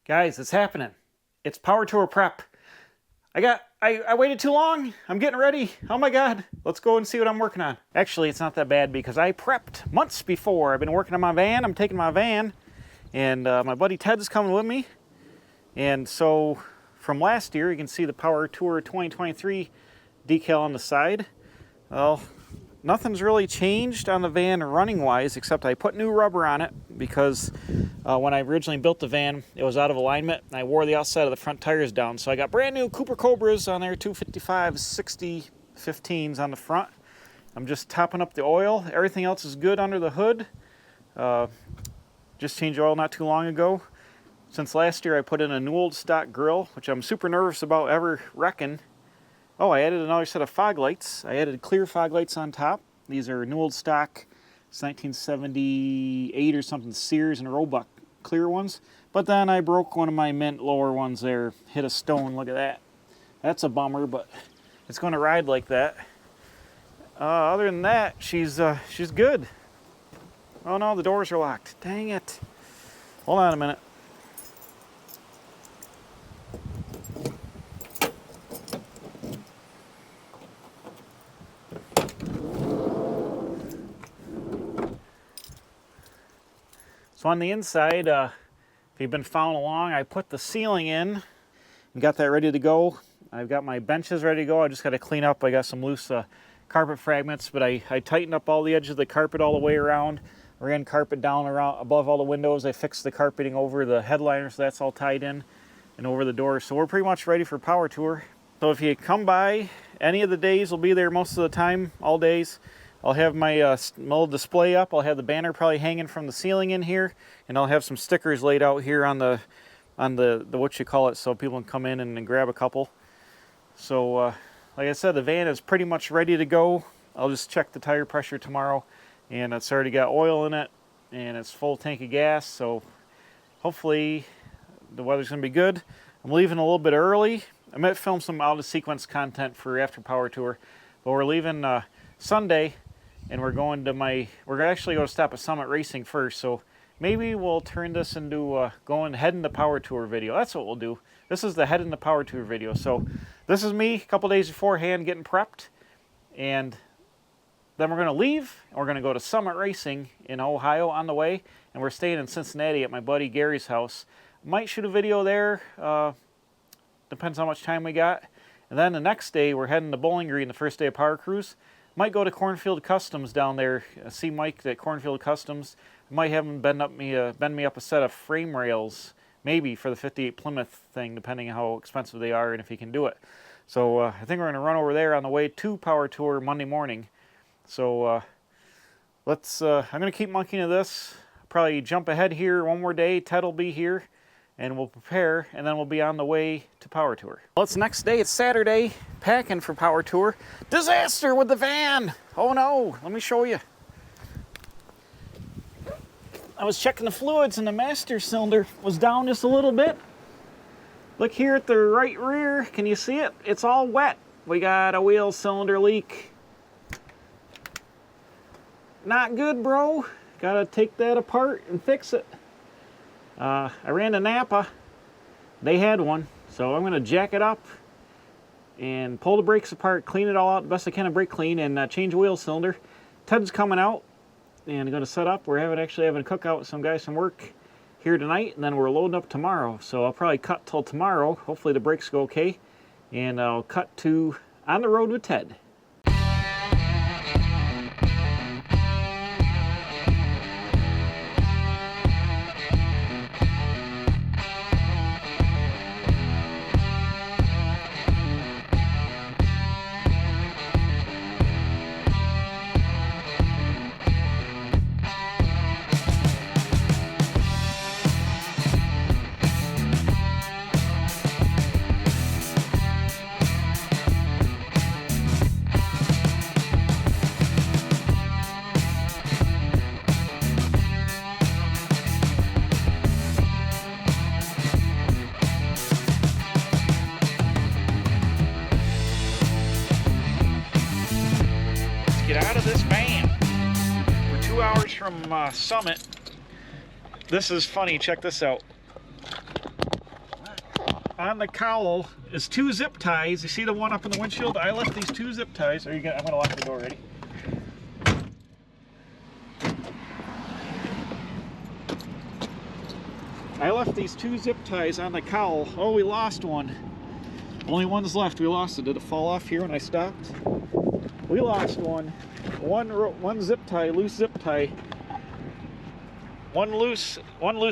Guys, it's happening. It's power tour prep. I waited too long. I'm getting ready. Oh my God. Let's go and see what I'm working on. Actually, it's not that bad because I prepped months before. I've been working on my van. I'm taking my van and my buddy Ted's coming with me. And so from last year, you can see the Power Tour 2023 decal on the side. Well, nothing's really changed on the van running wise, except I put new rubber on it because when I originally built the van, it was out of alignment and I wore the outside of the front tires down. So I got brand new Cooper Cobras on there, 255 60 15s on the front. I'm just topping up the oil. Everything else is good under the hood. Just changed oil not too long ago. Since last year, I put in a new old stock grill, which I'm super nervous about ever wrecking. Oh, I added another set of fog lights. I added clear fog lights on top. These are new old stock, it's 1978 or something, Sears and Roebuck clear ones. But then I broke one of my mint lower ones there, hit a stone, look at that. That's a bummer, but it's going to ride like that. Other than that, she's good. Oh no, the doors are locked. Dang it. Hold on a minute. So on the inside, if you've been following along, I put the ceiling in and got that ready to go. I've got my benches ready to go. I just got to clean up. I got some loose carpet fragments, but I tightened up all the edges of the carpet all the way around. Ran carpet down around above all the windows. I fixed the carpeting over the headliner, so that's all tied in and over the doors. So we're pretty much ready for Power Tour. So if you come by, any of the days, will be there most of the time, all days. I'll have my little display up. I'll have the banner probably hanging from the ceiling in here, and I'll have some stickers laid out here on the what you call it, so people can come in and grab a couple. So like I said, the van is pretty much ready to go. I'll just check the tire pressure tomorrow, and it's already got oil in it, and it's full tank of gas. So hopefully the weather's gonna be good. I'm leaving a little bit early. I might film some out of sequence content for after Power Tour, but we're leaving Sunday. And we're actually going to stop at Summit Racing first, so maybe we'll turn this into heading the Power Tour video. That's what we'll do. This is the heading the Power Tour video. So this is me a couple days beforehand getting prepped, and then we're going to leave, and we're going to go to Summit Racing in Ohio on the way, and we're staying in Cincinnati at my buddy Gary's house. Might shoot a video there, depends how much time we got. And then the next day, we're heading to Bowling Green, the first day of Power Cruise. Might go to Cornfield Customs down there, see Mike at Cornfield Customs. Might have him bend me up a set of frame rails, maybe for the 58 Plymouth thing, depending on how expensive they are and if he can do it. So I think we're going to run over there on the way to Power Tour Monday morning. So I'm going to keep monkeying to this. Probably jump ahead here one more day. Ted will be here, and we'll prepare, and then we'll be on the way to Power Tour. Well, it's the next day. It's Saturday, packing for Power Tour. Disaster with the van! Oh no, let me show you. I was checking the fluids and the master cylinder was down just a little bit. Look here at the right rear, can you see it? It's all wet. We got a wheel cylinder leak. Not good, bro. Gotta take that apart and fix it. I ran to Napa. They had one, so I'm going to jack it up and pull the brakes apart, clean it all out the best I can, brake clean, and change the wheel cylinder. Ted's coming out and going to set up. We're actually having a cookout with some guys from work here tonight, and then we're loading up tomorrow. So I'll probably cut till tomorrow. Hopefully the brakes go okay, and I'll cut to on the road with Ted. Get out of this van. We're 2 hours from Summit. This is funny, check this out. on the cowl is 2 zip ties. You see the one up in the windshield? I left these 2 zip ties. I'm gonna lock the door. Ready? I left these 2 zip ties on the cowl. Oh, we lost one. Only one's left. We lost it. Did it fall off here when I stopped? We lost one. One zip tie, loose zip tie. One loose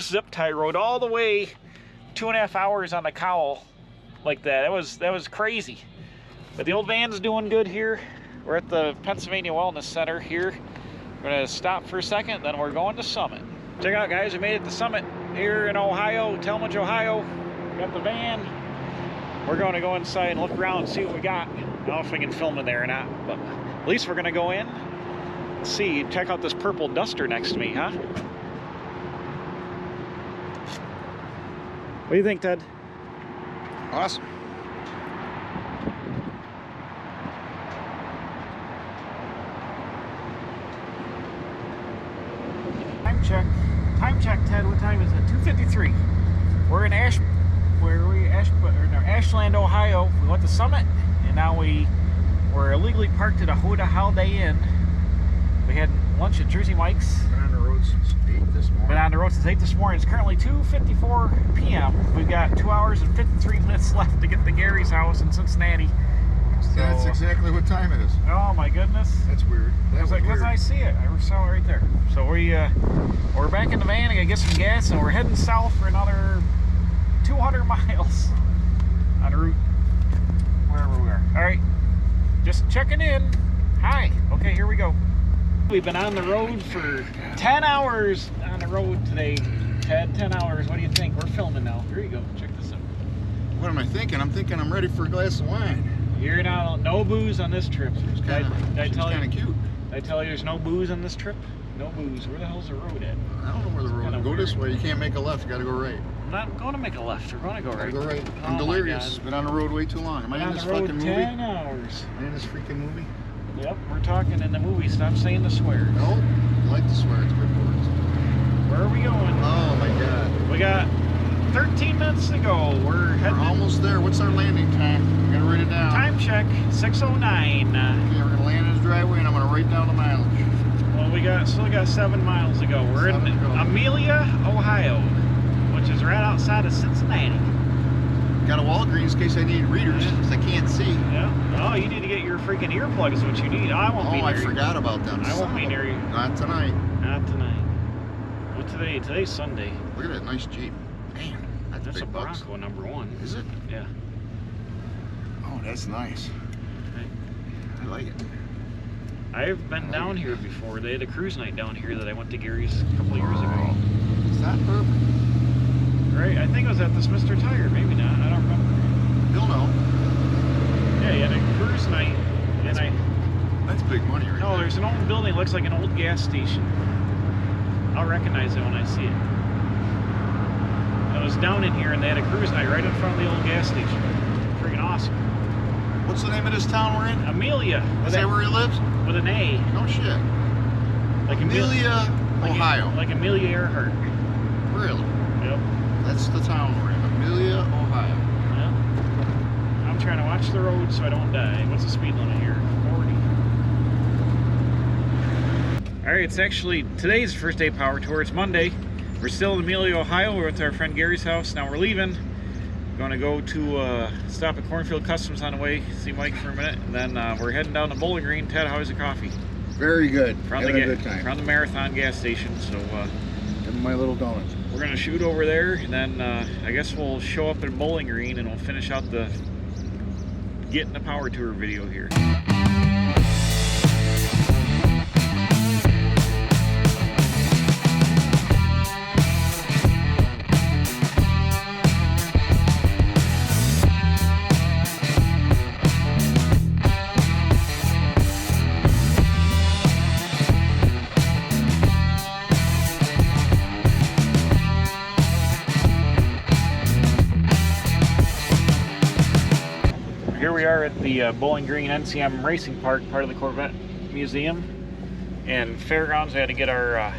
zip tie rode all the way 2.5 hours on the cowl like that. That was crazy. But the old van's doing good here. We're at the Pennsylvania Wellness Center here. We're gonna stop for a second, then we're going to Summit. Check out, guys, we made it to Summit here in Ohio, Talmadge, Ohio. Got the van. We're going to go inside and look around and see what we got. I don't know if we can film in there or not, but at least we're gonna go in. Let's see, check out this purple Duster next to me, huh? What do you think, Ted? Awesome. Time check, Ted. What time is it? 2:53. We're in Ashland, Ohio. We went to Summit, and now we're illegally parked at a Holiday Inn. We had lunch at Jersey Mike's. Been on the road since 8 this morning. Been on the road since 8 this morning. It's currently 2:54 p.m. We've got 2 hours and 53 minutes left to get to Gary's house in Cincinnati. So, that's exactly what time it is. Oh my goodness. That's weird. Because I see it. I saw it right there. So we're back in the van. I gotta get some gas, and we're heading south for another 200 miles on route wherever we are. All right, just checking in. Hi. Okay, here we go. We've been on the road for 10 hours on the road today. Ted, 10 hours. What do you think? We're filming now. Here you go. Check this out. What am I thinking? I'm thinking I'm ready for a glass of wine. You're not, no booze on this trip. It's kind of cute. Did I tell you there's no booze on this trip? No booze. Where the hell's the road at? I don't know where the road is. Go this way. You can't make a left. You got to go right. I'm not going to make a left. We're going to go right. Go right. I'm delirious. Been on the road way too long. Am I in this fucking movie? 10 hours. Am I in this freaking movie? Yep, we're talking in the movie. Stop saying the swears. No, I like to swear. It's good words. Where are we going? Oh my God. We got 13 minutes to go. We're almost there. What's our landing time? I'm gonna write it down. Time check, 6:09. Okay, we're gonna land in this driveway, and I'm gonna write down the mileage. Well, we still got 7 miles to go. We're in Amelia, Ohio, which is right outside of Cincinnati. Got a Walgreens in case I need readers, because I can't see. Yeah. Oh, you need to get your freaking earplugs. Is what you need. I won't be near I forgot about them. I won't be near you. Not tonight. Not tonight. What today? Today's Sunday. Look at that nice Jeep. Man, that's a big bucks. Bronco #1. Is it? Yeah. Oh, that's nice. Okay. I like it. I've been down here before. They had a cruise night down here that I went to Gary's a couple of years ago. Is that perfect? Right, I think it was at this Mr. Tire. Maybe not. I don't remember. You'll know. Yeah, he had a cruise night. That's big money right No, there's an old building. It looks like an old gas station. I'll recognize it when I see it. I was down in here and they had a cruise night right in front of the old gas station. Freaking awesome. What's the name of this town we're in? Amelia. Is that where he lives? With an A. No shit. Like Amelia, Ohio. Like Amelia Earhart. Really? Yep. That's the town we're in. Amelia, Ohio. Yeah. I'm trying to watch the road so I don't die. What's the speed limit here? 40. Alright, it's actually, today's the first day of Power Tour. It's Monday. We're still in Amelia, Ohio. We're at our friend Gary's house. Now we're leaving. Going to go to stop at Cornfield Customs on the way, see Mike for a minute, and then we're heading down to Bowling Green. Ted, how's the coffee? Very good. Having a good time. Around the Marathon gas station. So and my little donuts. We're gonna shoot over there, and then I guess we'll show up in Bowling Green, and we'll finish out the getting the Power Tour video here. Here we are at the Bowling Green NCM Racing Park, part of the Corvette Museum. And fairgrounds, we had to get our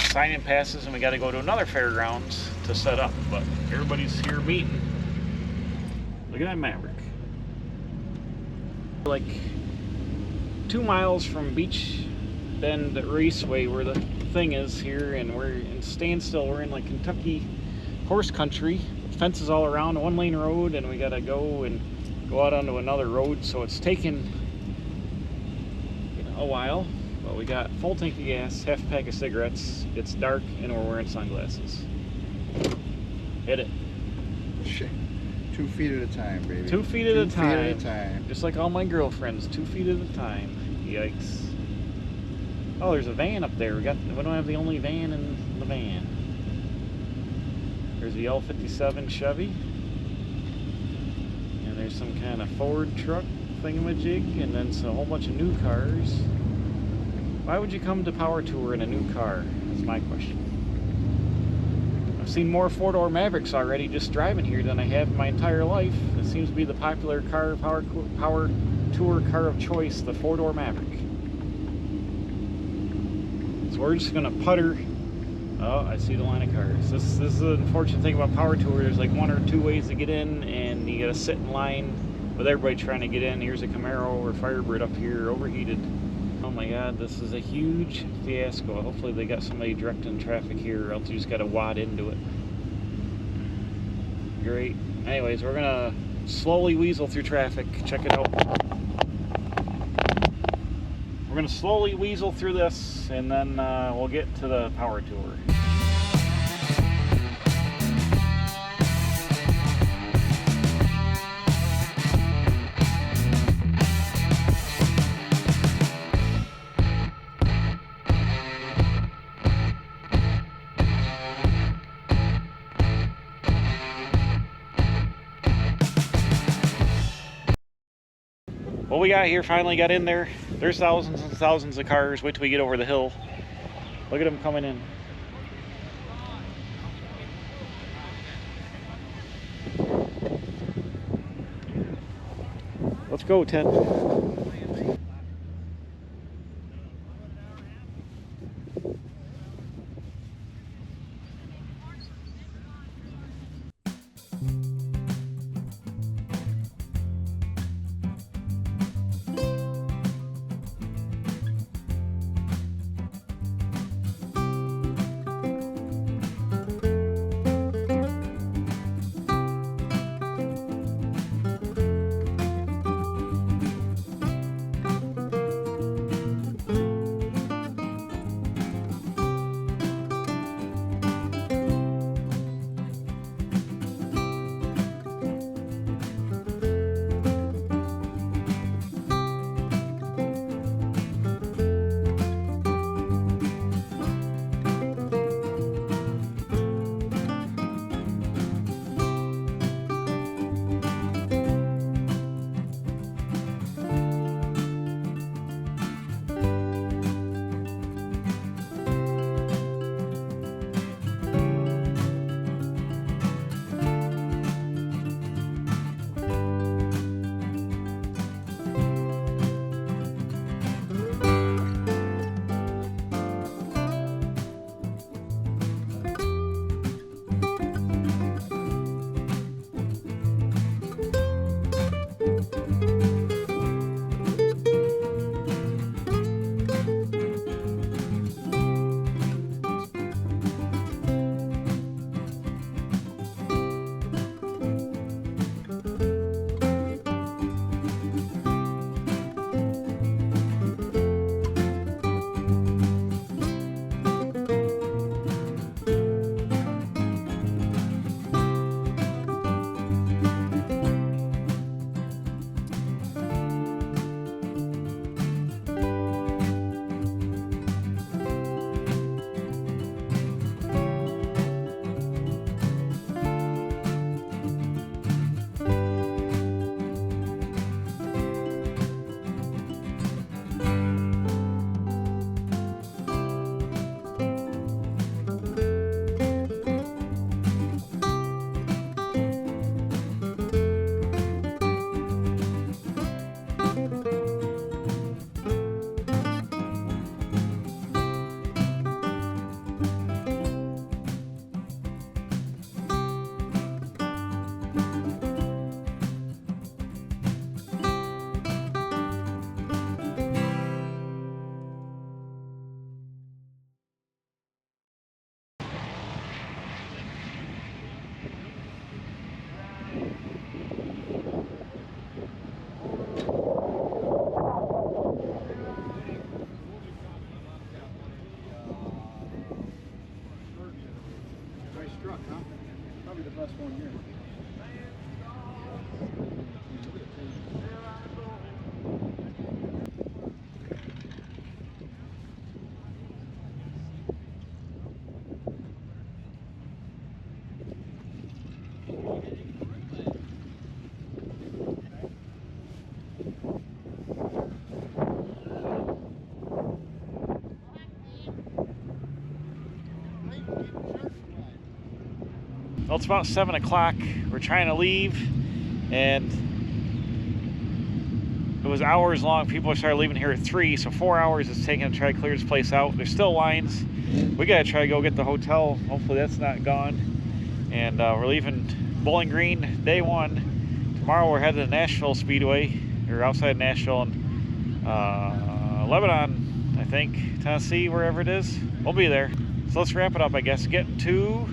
sign-in passes, and we got to go to another fairgrounds to set up. But everybody's here meeting. Look at that Maverick. Like 2 miles from Beach Bend Raceway where the thing is here, and we're in standstill. We're in like Kentucky horse country. Fences all around, a 1-lane road, and we gotta go out onto another road, so it's taken a while. But we got full tank of gas, half a pack of cigarettes. It's dark, and we're wearing sunglasses. Hit it. Shit. 2 feet at a time, baby. 2 feet at a time. 2 feet at a time. Just like all my girlfriends, 2 feet at a time. Yikes. Oh, there's a van up there. We don't have the only van in the van. There's the L57 Chevy. And there's some kind of Ford truck thingamajig, and then a whole bunch of new cars. Why would you come to Power Tour in a new car? That's my question. I've seen more 4-door Mavericks already just driving here than I have in my entire life. It seems to be the popular car, Power Tour car of choice, the 4-door Maverick. So we're just gonna putter. Oh, I see the line of cars. This is the unfortunate thing about Power Tour. There's like 1 or 2 ways to get in, and you gotta sit in line with everybody trying to get in. Here's a Camaro or Firebird up here, overheated. Oh my God, this is a huge fiasco. Hopefully they got somebody directing traffic here, or else you just gotta wad into it. Great. Anyways, we're gonna slowly weasel through traffic. Check it out. We're gonna slowly weasel through this, and then we'll get to the Power Tour. What we got here, finally got in there. There's thousands and thousands of cars. Wait till we get over the hill. Look at them coming in. Let's go, Ted. Well, it's about 7 o'clock. We're trying to leave, and it was hours long. People started leaving here at 3, so 4 hours it's taking to try to clear this place out. There's still lines. We gotta try to go get the hotel. Hopefully that's not gone. And we're leaving Bowling Green day 1. Tomorrow we're headed to Nashville Speedway, or outside Nashville, and Lebanon, I think, Tennessee, wherever it is. We'll be there. So let's wrap it up, I guess. Get to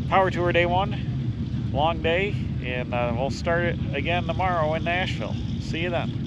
Power Tour day 1. Long day, and we'll start it again tomorrow in Nashville. See you then.